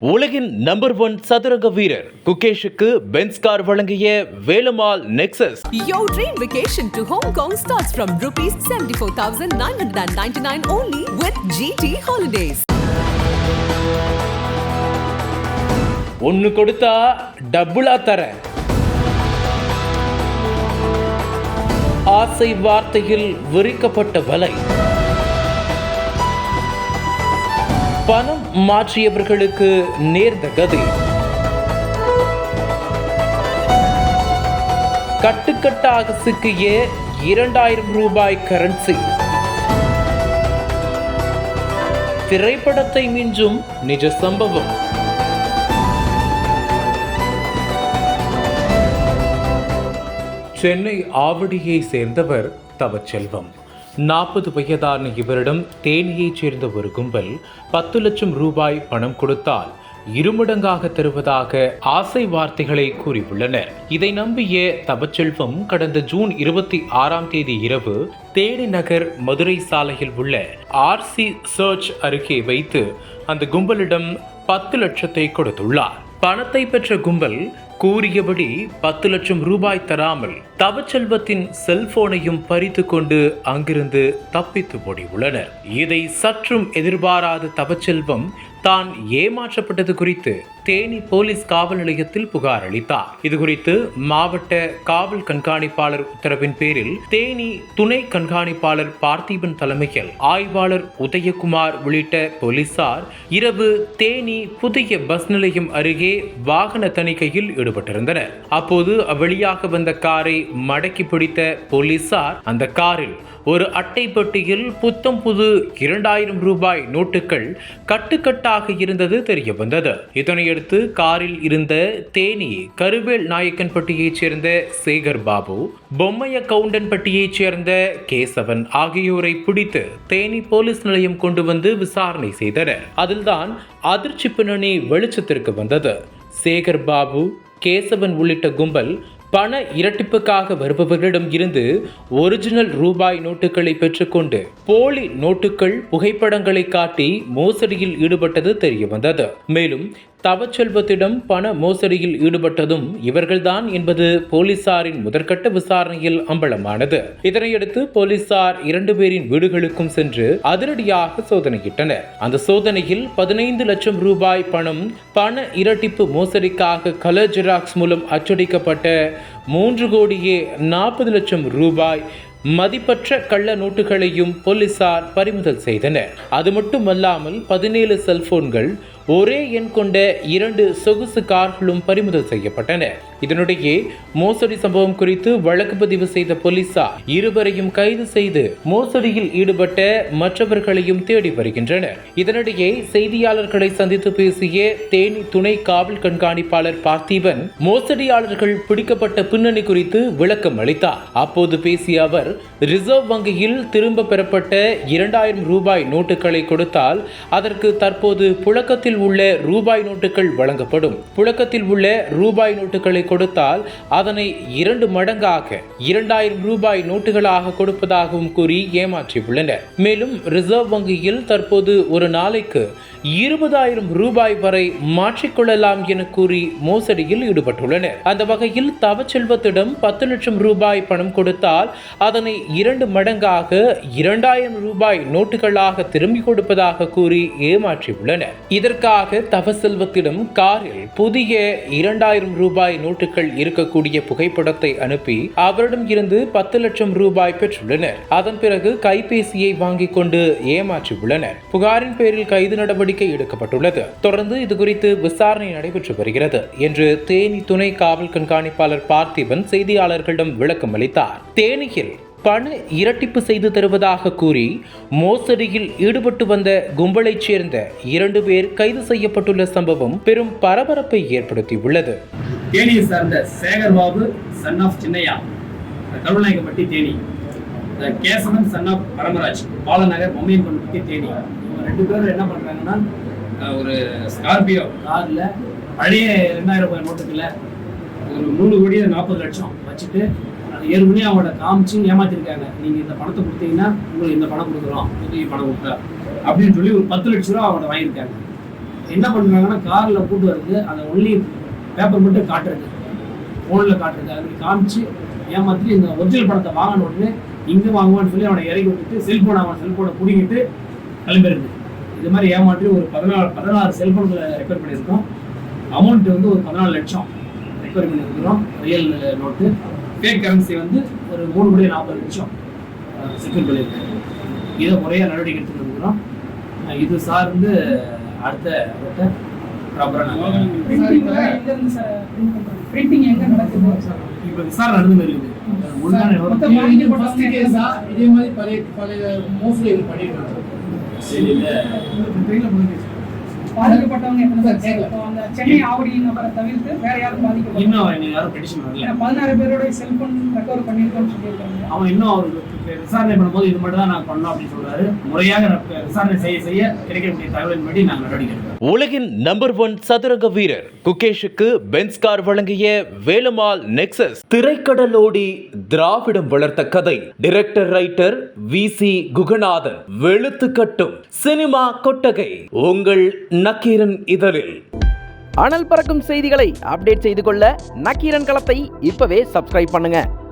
உலகின் நம்பர் 1 சதுரங்க வீரர் குகேஷுக்கு பென்ஸ் கார் வழங்கிய Velammal nexus. Your dream vacation to Hong Kong starts from rupees 74,999 only with GT Holidays. ஒன்னு கொடுத்தா டபுளா தர. ஆசை வார்த்தையில் விரிக்கப்பட்ட வலை. பணம் மாற்றியவர்களுக்கு நேர்ந்த கதி. கட்டுக்கட்டாக சிக்கிய 2000 ரூபாய் கரன்சி. திரைப்படத்தை மிஞ்சும் நிஜ சம்பவம். சென்னை ஆவடியை சேர்ந்தவர் தவச்செல்வம். 40 வயதான இவரிடம் தேனியைச் சேர்ந்த ஒரு கும்பல் 10 லட்சம் ரூபாய் பணம் கொடுத்தால் இருமடங்காக தருவதாக ஆசை வார்த்தைகளை கூறியுள்ளனர். இதை நம்பிய தவச்செல்வம் கடந்த ஜூன் 26ஆம் தேதி இரவு தேனி நகர் மதுரை சாலையில் உள்ள RC சர்ச் அருகே வைத்து அந்த கும்பலிடம் 10 லட்சத்தை கொடுத்துள்ளார். பணத்தை பெற்ற கும்பல் கூறியபடி 10 லட்சம் ரூபாய் தராமல் தவச்செல்வத்தின் செல்போனையும் பறித்து கொண்டு அங்கிருந்து தப்பித்து ஓடியுள்ளனர். இதை சற்றும் எதிர்பாராத தவச்செல்வம் தான் ஏமாற்றப்பட்டது குறித்து தேனி போலீஸ் காவல் நிலையத்தில் புகார் அளித்தார். இதுகுறித்து மாவட்ட காவல் கண்காணிப்பாளர் உத்தரவின் பேரில் தேனி துணை கண்காணிப்பாளர் பார்த்திபன் தலைமையில் ஆய்வாளர் உதயகுமார் உள்ளிட்ட போலீசார் இரவு தேனி புதிய பஸ் நிலையம் அருகே வாகன தணிக்கையில் ஈடுபட்டிருந்தனர். அப்போது அவ்வழியாக வந்த காரை மடக்கி பிடித்த போலீசார் அந்த காரில் ஒரு அட்டை பெட்டியில் புத்தம் புது 2000 ரூபாய் நோட்டுகள் கட்டுக்கட்டாக இருந்தது தெரிய வந்தது. இதனையடுத்து காரில் இருந்த தேனி கருவேல் நாயக்கன்பட்டியைச் சேர்ந்த சேகர் பாபு, பொம்மைய கவுண்டன்பட்டியைச் சேர்ந்த கேசவன் ஆகியோரை பிடித்து தேனி போலீஸ் நிலையம் கொண்டு வந்து விசாரணை செய்தனர். அதில்தான் அதிர்ச்சி பின்னணி வெளிச்சத்திற்கு வந்தது. சேகர் பாபு, கேசவன் உள்ளிட்ட கும்பல் பண இரட்டிப்புக்காக வருபவர்களிடம் இருந்து ஒரிஜினல் ரூபாய் நோட்டுகளை பெற்றுக்கொண்டு போலி நோட்டுகள் புகைப்படங்களை காட்டி மோசடியில் ஈடுபட்டது தெரிய வந்தது. மேலும் தவச்செல்வத்திடம் பண மோசடியில் ஈடுபட்டதும் இவர்கள்தான் என்பது போலீசாரின் முதற்கட்ட விசாரணையில் அம்பலமானது. இதனையடுத்து போலீசார் 2 பேரின் வீடுகளுக்கும் சென்று அதிரடியாக சோதனையிட்டனர். அந்த சோதனையில் 15 லட்சம் ரூபாய் பணம் பண இரட்டிப்பு மோசடிக்காக கலர் ஜெராக்ஸ் மூலம் அச்சடிக்கப்பட்ட 3,40 லட்சம் ரூபாய் மதிப்பற்ற கள்ள நோட்டுகளையும் போலீசார் பறிமுதல் செய்தனர். அது மட்டுமல்லாமல் 17 செல்போன்கள், ஒரே எண் கொண்ட 2 சொகுசு கார்களும் பறிமுதல் செய்யப்பட்டன. இதனிடையே மோசடி சம்பவம் குறித்து வழக்கு பதிவு செய்த போலீசார் இருவரையும் கைது செய்து மோசடியில் ஈடுபட்ட மற்றவர்களையும் தேடி வருகின்றனர். இதனிடையே செய்தியாளர்களை சந்தித்து பேசிய தேனி துணை காவல் கண்காணிப்பாளர் பார்த்திபன் மோசடியாளர்கள் பிடிக்கப்பட்ட பின்னணி குறித்து விளக்கம் அளித்தார். அப்போது பேசிய அவர், ரிசர்வ் வங்கியில் திரும்ப பெறப்பட்ட 2000 ரூபாய் நோட்டுகளை கொடுத்தால் அதற்கு தற்போது புழக்கத்தில் உள்ள ரூபாய் நோட்டுகள் வழங்கப்படும். புழக்கத்தில் உள்ள ரூபாய் நோட்டுகளை கொடுத்தால் அதனை 2 மடங்காக 2000 ரூபாய் நோட்டுகளாக கொடுப்பதாகவும் கூறி ஏமாற்றியுள்ளனர். மேலும் ரிசர்வ் வங்கியில் தற்போது ஒரு நாளைக்கு 20,000 ரூபாய் வரை மாற்றிக்கொள்ளலாம் என கூறி மோசடியில் ஈடுபட்டுள்ளனர். அந்த வகையில் தவச்செல்வத்திடம் 10 லட்சம் ரூபாய் பணம் கொடுத்தால் அதனை 2 மடங்காக 2000 ரூபாய் நோட்டுகளாக திரும்பி கொடுப்பதாக கூறி ஏமாற்றியுள்ளனர். இதற்காக தவச்செல்வத்திடம் காரில் புதிய 2000 ரூபாய் நோட்டுகள் இருக்கக்கூடிய புகைப்படத்தை அனுப்பி அவரிடம் இருந்து 10 லட்சம் ரூபாய் பெற்றுள்ளனர். அதன் பிறகு கைபேசியை வாங்கிக் கொண்டு ஏமாற்றியுள்ளனர். புகாரின் பேரில் கைது நடவடிக்கை எடுக்கப்பட்டுள்ளது. தொடர்ந்து இதுகுறித்து விசாரணை நடைபெற்று வருகிறது என்று தேனி துணை காவல் கண்காணிப்பாளர் பார்த்திபன் செய்தியாளர்களிடம் விளக்கம் அளித்தார். தேனியில் பண இரட்டிப்பு செய்து தருவதாக கூறி மோசடியில் ஈடுபட்டு வந்த கும்பலைச் சேர்ந்த 2 பேர் கைது செய்யப்பட்டுள்ள சம்பவம் பெரும் பரபரப்பை ஏற்படுத்தியுள்ளது. தேனியை சார்ந்த Sekar Babu son of Chinnaiya, Karunayakapatti Theni, Kesavan son of Paramaraj, Balanagar Bommaiyanpatti Theni. 2 பேரும் என்ன பண்றாங்கன்னா, ஒரு ஸ்கார்பியோ கார்ல பழைய 2000 ரூபாய் நோட்டுக்குள்ள ஒரு 3,40 லட்சம் வச்சுட்டு அது ஏற்கனவே அவங்களோட காமிச்சு ஏமாத்திருக்காங்க. நீங்க இந்த பணத்தை கொடுத்தீங்கன்னா உங்களுக்கு இந்த பணம் கொடுக்குறோம், புதிய பணம் கொடுத்தா அப்படின்னு சொல்லி ஒரு 10 லட்சம் ரூபா அவங்களோட வாங்கியிருக்காங்க. என்ன பண்ணுறாங்கன்னா காரில் கூட்டு வருது, அதை ஒன்லி பேப்பர் மட்டும் காட்டுறது, ஃபோனில் காட்டுறது, அப்படி காமிச்சு ஏமாற்றி இந்த ஒரிஜினல் படத்தை வாங்கின உடனே இங்கே வாங்குவான்னு சொல்லி அவனை இறக்கி விட்டுட்டு செல்ஃபோனை பிடிங்கிட்டு கிளம்பிடுது. இது மாதிரி ஏமாற்றி ஒரு 16 செல்ஃபோன்களை ரெக்கவர் பண்ணியிருக்கோம். அமௌண்ட் வந்து ஒரு 14 லட்சம் ரெக்கவர் பண்ணியிருக்கிறோம். Real note. ஃபேக் கரன்சி வந்து ஒரு 3,40,00,000 செக்யூர் பண்ணியிருக்கோம். இதை முறையாக நடவடிக்கை எடுத்துகிட்டு இருக்கிறோம். இது சார்ந்து அடுத்த ப்ராப்பராக இப்போ விசாரணை நடந்து இருக்குது. பாதிக்கப்பட்டவங்க சென்னை ஆவடி நபரை தவிர்த்து வேற யாரும் பாதிக்கப்பட்ட இன்னும் யாரும் பெட்டிஷன் வரல. 16 பேரோட செல்போன் ரெக்கவர் பண்ணியிருக்கோம்னு சொல்லியிருக்காங்க. அவன் இன்னும் அவருக்கு விசாரணை பண்ணும்போது இது மட்டும் தான் நாங்கள் பண்ணோம் அப்படின்னு சொல்றாரு. முறையாக விசாரணை செய்ய கிடைக்கக்கூடிய தகவலின்படி நாங்கள் நடவடிக்கை எடுக்கிறோம். உலகின் நம்பர் 1 சதுரங்க வீரர் குகேஷுக்கு பென்ஸ் கார் வழங்கிய வேலுமாள் நெக்சஸ் திரைக்கடலோடி திராவிடம் வளர்த்த கதை. Director writer VC Guganathan. வெளுத்து கட்டும் சினிமா கொட்டகை உங்கள் நக்கீரன் இதழில். அனல் பறக்கும் செய்திகளை அப்டேட் செய்து கொள்ள நக்கீரன் களத்தை இப்பவே சப்ஸ்கிரைப் பண்ணுங்க.